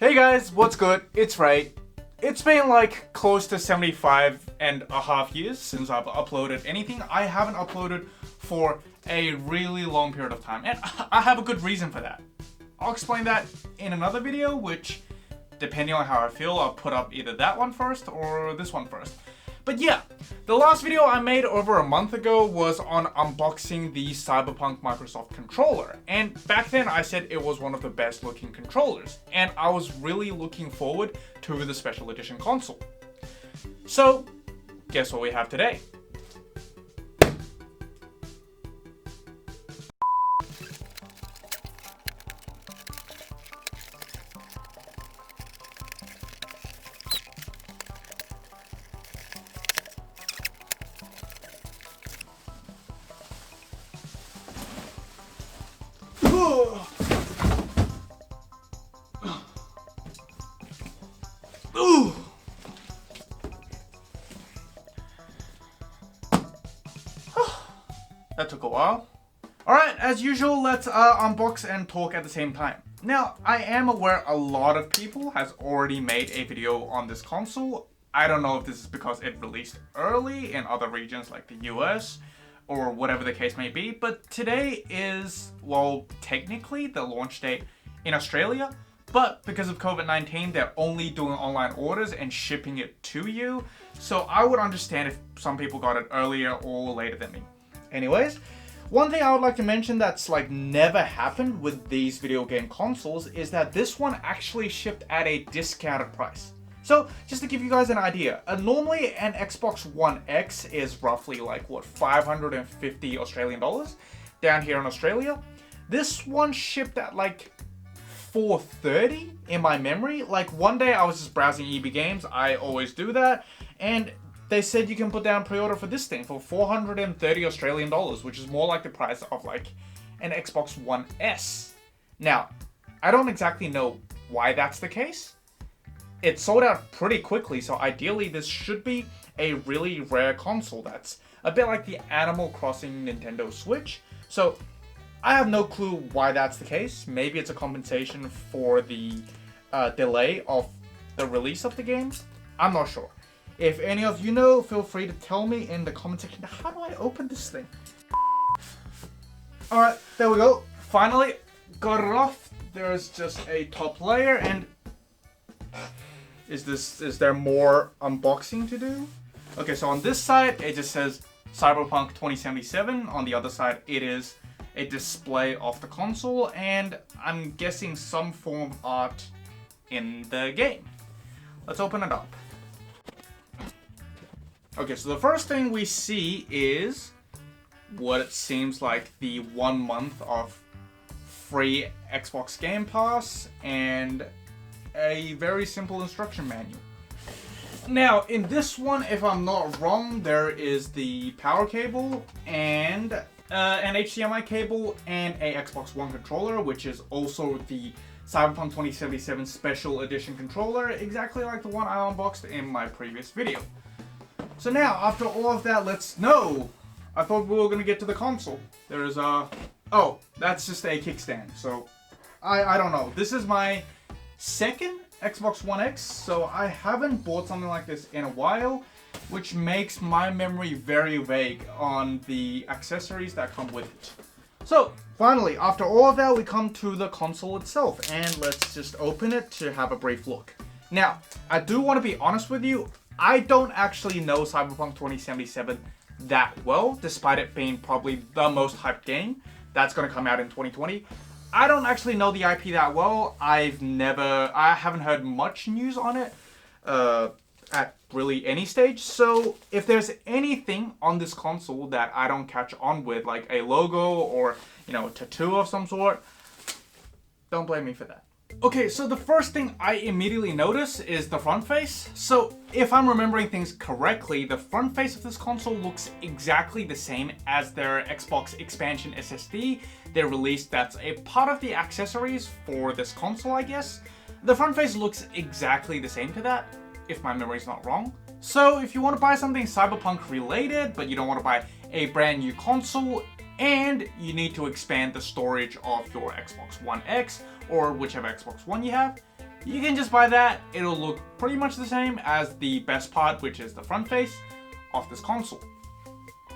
Hey guys, what's good? It's Ray. It's been like close to 75.5 years since I've uploaded anything. I haven't uploaded for a really long period of time, and I have a good reason for that. I'll explain that in another video, which, depending on how I feel, I'll put up either that one first or this one first. But yeah, the last video I made over a month ago was on unboxing the Cyberpunk Microsoft controller. And back then I said it was one of the best looking controllers. And I was really looking forward to the special edition console. So, guess what we have today? Ooh. That took a while. Alright, as usual, let's unbox and talk at the same time. Now, I am aware a lot of people has already made a video on this console. I don't know if this is because it released early in other regions like the US or whatever the case may be, but today is, well, technically the launch date in Australia, but because of COVID-19, they're only doing online orders and shipping it to you. So I would understand if some people got it earlier or later than me. Anyways, one thing I would like to mention that's like never happened with these video game consoles is that this one actually shipped at a discounted price. So, just to give you guys an idea, normally an Xbox One X is roughly like, what, 550 Australian dollars down here in Australia. This one shipped at like 430 in my memory. Like one day I was just browsing EB Games, I always do that, and they said you can put down pre-order for this thing for 430 Australian dollars, which is more like the price of like an Xbox One S. Now, I don't exactly know why that's the case. It sold out pretty quickly, so ideally this should be a really rare console that's a bit like the Animal Crossing Nintendo Switch. So I have no clue why that's the case. Maybe it's a compensation for the delay of the release of the game. I'm not sure. If any of you know, feel free to tell me in the comment section. How do I open this thing? Alright, there we go. Finally got it off. There's just a top layer, and is there more unboxing to do? Okay, so on this side, it just says Cyberpunk 2077. On the other side, it is a display of the console, and I'm guessing some form of art in the game. Let's open it up. Okay, so the first thing we see is what it seems like the 1 month of free Xbox Game Pass and a very simple instruction manual. Now, in this one, if I'm not wrong, there is the power cable and an HDMI cable and a Xbox One controller, which is also the Cyberpunk 2077 Special Edition controller, exactly like the one I unboxed in my previous video. So now, after all of that, I thought we were going to get to the console. There is oh, that's just a kickstand, so I don't know. This is my second Xbox One X, so I haven't bought something like this in a while, which makes my memory very vague on the accessories that come with it. So, finally, after all of that, we come to the console itself, and let's just open it to have a brief look. Now, I do want to be honest with you, I don't actually know Cyberpunk 2077 that well, despite it being probably the most hyped game that's going to come out in 2020. I don't actually know the IP that well. I haven't heard much news on it at really any stage. So if there's anything on this console that I don't catch on with, like a logo or, a tattoo of some sort, don't blame me for that. Okay, so the first thing I immediately notice is the front face. So if I'm remembering things correctly, the front face of this console looks exactly the same as their Xbox expansion SSD they released. That's a part of the accessories for this console, I guess. The front face looks exactly the same to that, if my memory's not wrong. So if you want to buy something Cyberpunk related, but you don't want to buy a brand new console, and you need to expand the storage of your Xbox One X or whichever Xbox One you have, You can just buy that. It'll look pretty much the same as the best part, which is the front face of this console.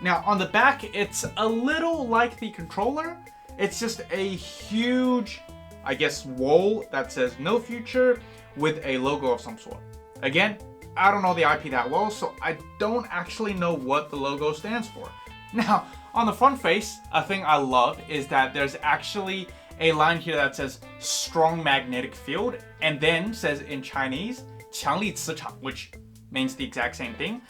Now, on the back, it's a little like the controller. It's just a huge, I guess, wall that says no future with a logo of some sort. Again, I don't know the IP that well, so I don't actually know what the logo stands for. Now, on the front face, a thing I love is that there's actually a line here that says strong magnetic field, and then says in Chinese, 强力磁场, which means the exact same thing.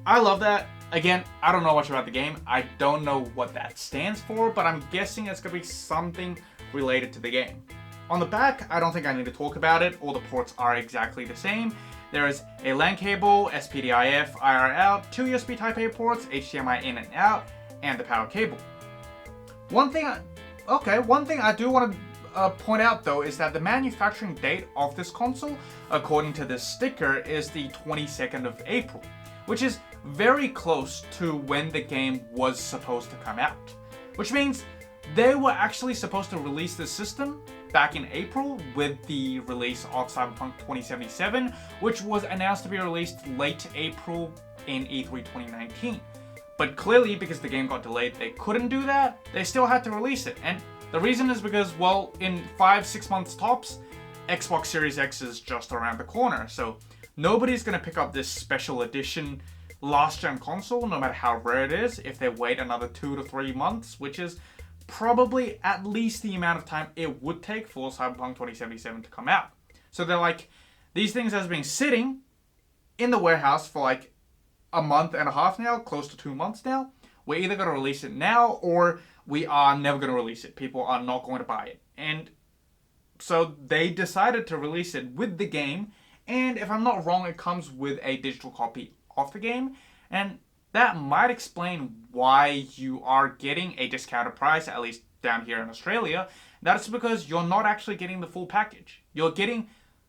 I love that. Again, I don't know much about the game. I don't know what that stands for, but I'm guessing it's going to be something related to the game. On the back, I don't think I need to talk about it. All the ports are exactly the same. There is a LAN cable, SPDIF, IR out, 2 USB Type-A ports, HDMI in and out, and the power cable. One thing I do want to point out though is that the manufacturing date of this console, according to this sticker, is the 22nd of April, which is very close to when the game was supposed to come out. Which means they were actually supposed to release this system back in April with the release of Cyberpunk 2077, which was announced to be released late April in E3 2019. But clearly, because the game got delayed, they couldn't do that. They still had to release it. And the reason is because, well, in 5-6 months tops, Xbox Series X is just around the corner. So nobody's going to pick up this special edition last-gen console, no matter how rare it is, if they wait another 2 to 3 months, which is probably at least the amount of time it would take for Cyberpunk 2077 to come out. So they're like, these things has been sitting in the warehouse for like a month and a half now, close to 2 months now. We're either going to release it now or we are never going to release it. People are not going to buy it. And so they decided to release it with the game. And if I'm not wrong, it comes with a digital copy of the game. And that might explain why you are getting a discounted price, at least down here in Australia. That's because you're not actually getting the full package. You're getting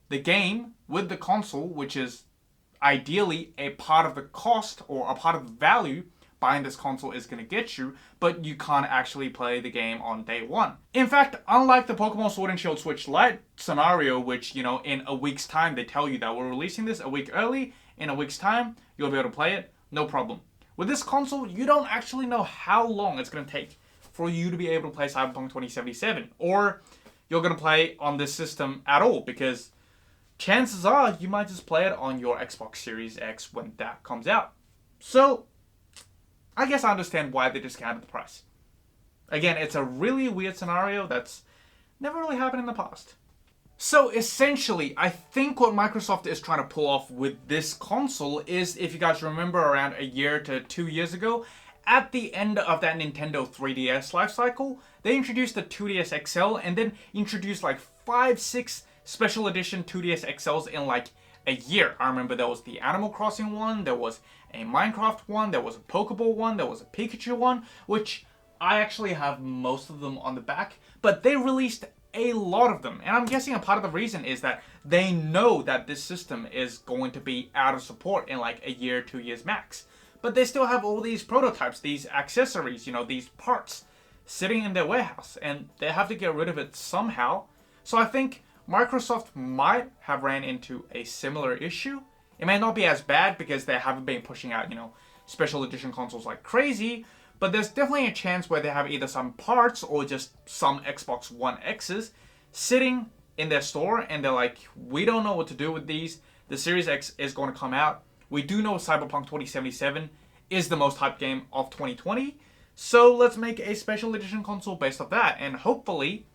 the game with the console, which is ideally a part of the cost or a part of the value buying this console is going to get you, but you can't actually play the game on day one. In fact, unlike the Pokemon Sword and Shield Switch Lite scenario, which, you know, in a week's time they tell you that we're releasing this a week early, in a week's time you'll be able to play it, no problem. With this console, you don't actually know how long it's going to take for you to be able to play Cyberpunk 2077, or you're going to play on this system at all, because chances are you might just play it on your Xbox Series X when that comes out. So, I guess I understand why they discounted the price. Again, it's a really weird scenario that's never really happened in the past. So essentially, I think what Microsoft is trying to pull off with this console is, if you guys remember around a year to 2 years ago, at the end of that Nintendo 3DS lifecycle, they introduced the 2DS XL and then introduced like 5-6 special edition 2DS XLs in like a year. I remember there was the Animal Crossing one, there was a Minecraft one, there was a Pokeball one, there was a Pikachu one, which I actually have most of them on the back, but they released a lot of them. And I'm guessing a part of the reason is that they know that this system is going to be out of support in like a year, 2 years max. But they still have all these prototypes, these accessories, you know, these parts sitting in their warehouse, and they have to get rid of it somehow. So I think Microsoft might have ran into a similar issue. It may not be as bad because they haven't been pushing out, you know, special edition consoles like crazy, but there's definitely a chance where they have either some parts or just some Xbox One X's sitting in their store and they're like, we don't know what to do with these. The Series X is going to come out. We do know Cyberpunk 2077 is the most hyped game of 2020. So let's make a special edition console based off that. And hopefully,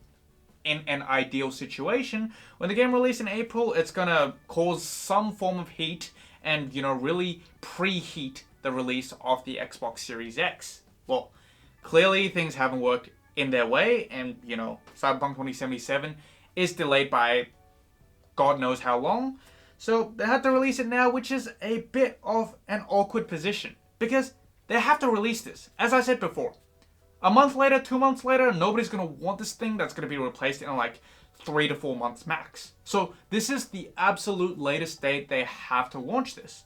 in an ideal situation, when the game releases in April, it's going to cause some form of heat and, you know, really preheat the release of the Xbox Series X. Well, clearly things haven't worked in their way, and, you know, Cyberpunk 2077 is delayed by God knows how long. So they had to release it now, which is a bit of an awkward position, because they have to release this. As I said before, a month later, 2 months later, nobody's going to want this thing that's going to be replaced in like 3 to 4 months max. So this is the absolute latest date they have to launch this.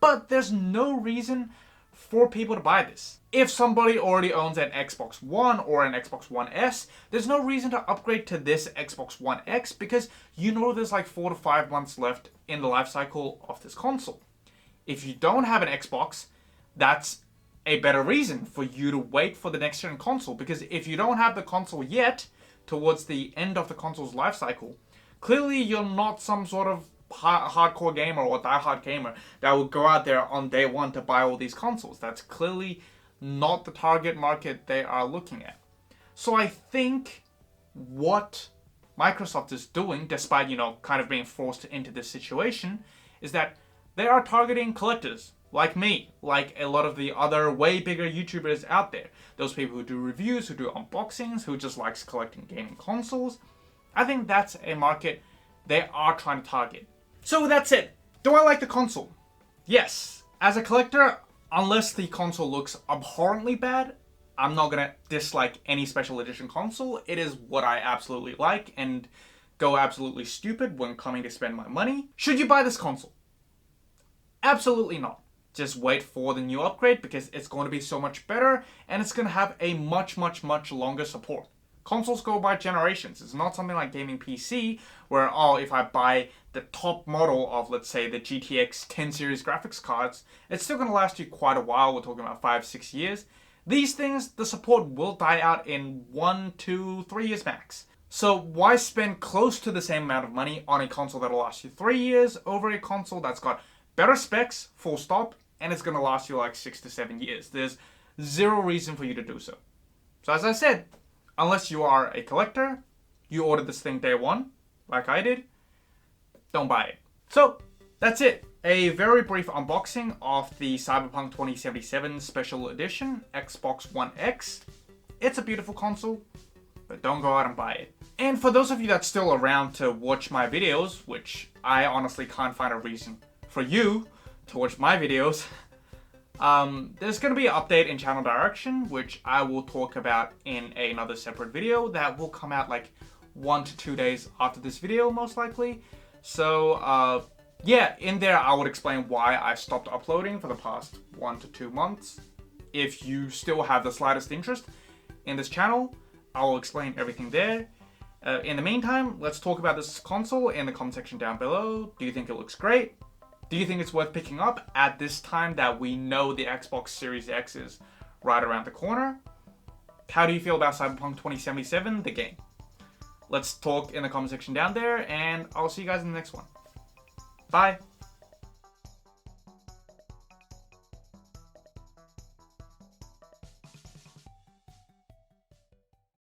But there's no reason for people to buy this. If somebody already owns an Xbox One or an Xbox One S, there's no reason to upgrade to this Xbox One X because you know there's like 4 to 5 months left in the life cycle of this console. If you don't have an Xbox, that's a better reason for you to wait for the next gen console, because if you don't have the console yet, towards the end of the console's life cycle, clearly you're not some sort of hardcore gamer or diehard gamer that will go out there on day one to buy all these consoles. That's clearly not the target market they are looking at. So I think what Microsoft is doing, despite, kind of being forced into this situation, is that they are targeting collectors like me, like a lot of the other way bigger YouTubers out there. Those people who do reviews, who do unboxings, who just likes collecting gaming consoles. I think that's a market they are trying to target. So that's it. Do I like the console? Yes. As a collector, unless the console looks abhorrently bad, I'm not gonna dislike any special edition console. It is what I absolutely like and go absolutely stupid when coming to spend my money. Should you buy this console? Absolutely not. Just wait for the new upgrade because it's going to be so much better and it's going to have a much longer support. Consoles go by generations. It's not something like gaming PC where, if I buy the top model of, let's say, the GTX 10 series graphics cards, it's still going to last you quite a while. We're talking about 5-6 years. These things, the support will die out in 1, 2, 3 years max. So why spend close to the same amount of money on a console that'll last you 3 years over a console that's got better specs, full stop, and it's going to last you like 6 to 7 years. There's zero reason for you to do so. So as I said, unless you are a collector, you ordered this thing day one, like I did, don't buy it. So that's it. A very brief unboxing of the Cyberpunk 2077 Special Edition Xbox One X. It's a beautiful console, but don't go out and buy it. And for those of you that's still around to watch my videos, which I honestly can't find a reason for you to watch my videos, there's going to be an update in channel direction, which I will talk about in another separate video that will come out like 1 to 2 days after this video, most likely. So, yeah, in there I would explain why I stopped uploading for the past 1 to 2 months. If you still have the slightest interest in this channel, I will explain everything there. In the meantime, let's talk about this console in the comment section down below. Do you think it looks great? Do you think it's worth picking up at this time that we know the Xbox Series X is right around the corner? How do you feel about Cyberpunk 2077, the game? Let's talk in the comment section down there, and I'll see you guys in the next one. Bye!